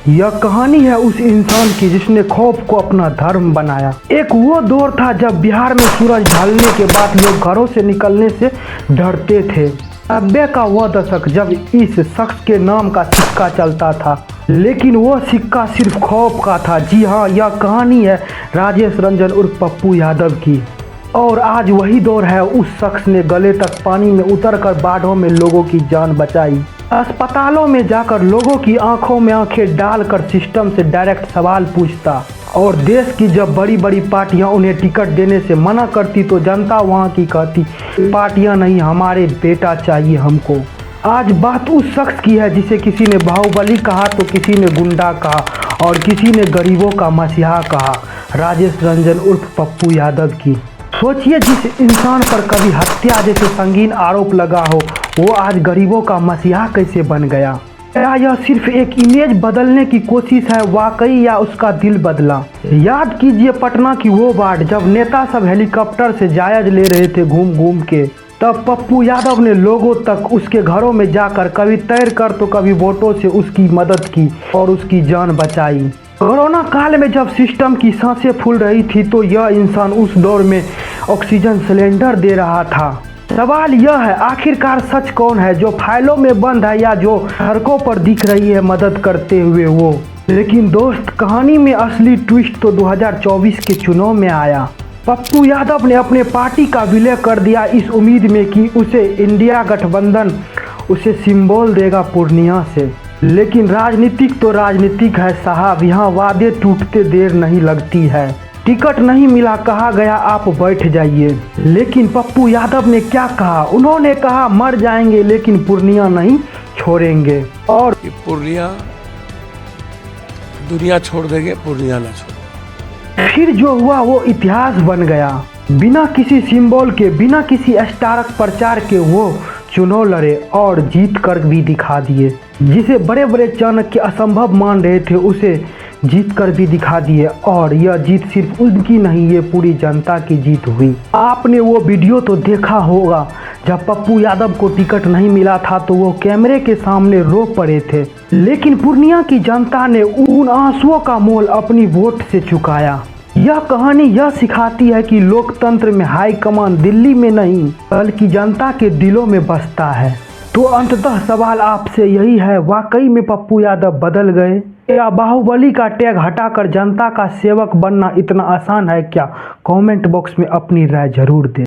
यह कहानी है उस इंसान की जिसने खौफ को अपना धर्म बनाया। एक वो दौर था जब बिहार में सूरज ढलने के बाद लोग घरों से निकलने से डरते थे। 90 का वह दशक जब इस शख्स के नाम का सिक्का चलता था, लेकिन वो सिक्का सिर्फ खौफ का था। जी हाँ, यह कहानी है राजेश रंजन उर्फ पप्पू यादव की। और आज वही दौर है। उस शख्स ने गले तक पानी में उतरकर बाढ़ों में लोगों की जान बचाई। अस्पतालों में जाकर लोगों की आंखों में आंखें डालकर सिस्टम से डायरेक्ट सवाल पूछता। और देश की जब बड़ी बड़ी पार्टियां उन्हें टिकट देने से मना करती तो जनता वहां की कहती, पार्टियां नहीं, हमारे बेटा चाहिए हमको। आज बात उस शख्स की है जिसे किसी ने बाहुबली कहा तो किसी ने गुंडा कहा और किसी ने गरीबों का मसीहा कहा। राजेश रंजन उर्फ पप्पू यादव की। सोचिए, जिस इंसान पर कभी हत्या जैसे संगीन आरोप लगा हो, वो आज गरीबों का मसीहा कैसे बन गया? क्या यह सिर्फ एक इमेज बदलने की कोशिश है वाकई, या उसका दिल बदला? याद कीजिए पटना की वो बाढ़, जब नेता सब हेलीकॉप्टर से जायज ले रहे थे घूम घूम के, तब पप्पू यादव ने लोगों तक उसके घरों में जाकर कभी तैर कर तो कभी वोटों से उसकी मदद की और उसकी जान बचाई। कोरोना काल में जब सिस्टम की सांसें फूल रही थी तो यह इंसान उस दौर में ऑक्सीजन सिलेंडर दे रहा था। सवाल यह है, आखिरकार सच कौन है, जो फाइलों में बंद है या जो सड़कों पर दिख रही है मदद करते हुए वो? लेकिन दोस्त, कहानी में असली ट्विस्ट तो 2024 के चुनाव में आया। पप्पू यादव ने अपने पार्टी का विलय कर दिया इस उम्मीद में कि उसे इंडिया गठबंधन उसे सिंबल देगा पूर्णिया से। लेकिन राजनीतिक तो राजनीतिक है साहब, यहाँ वादे टूटते देर नहीं लगती है। टिकट नहीं मिला, कहा गया आप बैठ जाइए। लेकिन पप्पू यादव ने क्या कहा? उन्होंने कहा मर जाएंगे लेकिन पूर्णिया नहीं छोड़ेंगे। और पूर्णिया दुनिया छोड़ देंगे, पूर्णिया ना छोड़। फिर जो हुआ वो इतिहास बन गया। बिना किसी सिंबल के, बिना किसी स्टारक प्रचार के वो चुनाव लड़े और जीत कर भी दिखा दिए। जिसे बड़े बड़े चाणक्य असंभव मान रहे थे उसे जीत कर भी दिखा दिए। और यह जीत सिर्फ उनकी नहीं, ये पूरी जनता की जीत हुई। आपने वो वीडियो तो देखा होगा जब पप्पू यादव को टिकट नहीं मिला था तो वो कैमरे के सामने रो पड़े थे। लेकिन पूर्णिया की जनता ने उन आंसुओं का मोल अपनी वोट से चुकाया। यह कहानी यह सिखाती है कि लोकतंत्र में हाई कमान दिल्ली में नहीं बल्कि जनता के दिलों में बसता है। तो अंततः सवाल आपसे यही है, वाकई में पप्पू यादव बदल गए, या बाहुबली का टैग हटाकर जनता का सेवक बनना इतना आसान है क्या? कमेंट बॉक्स में अपनी राय जरूर दें।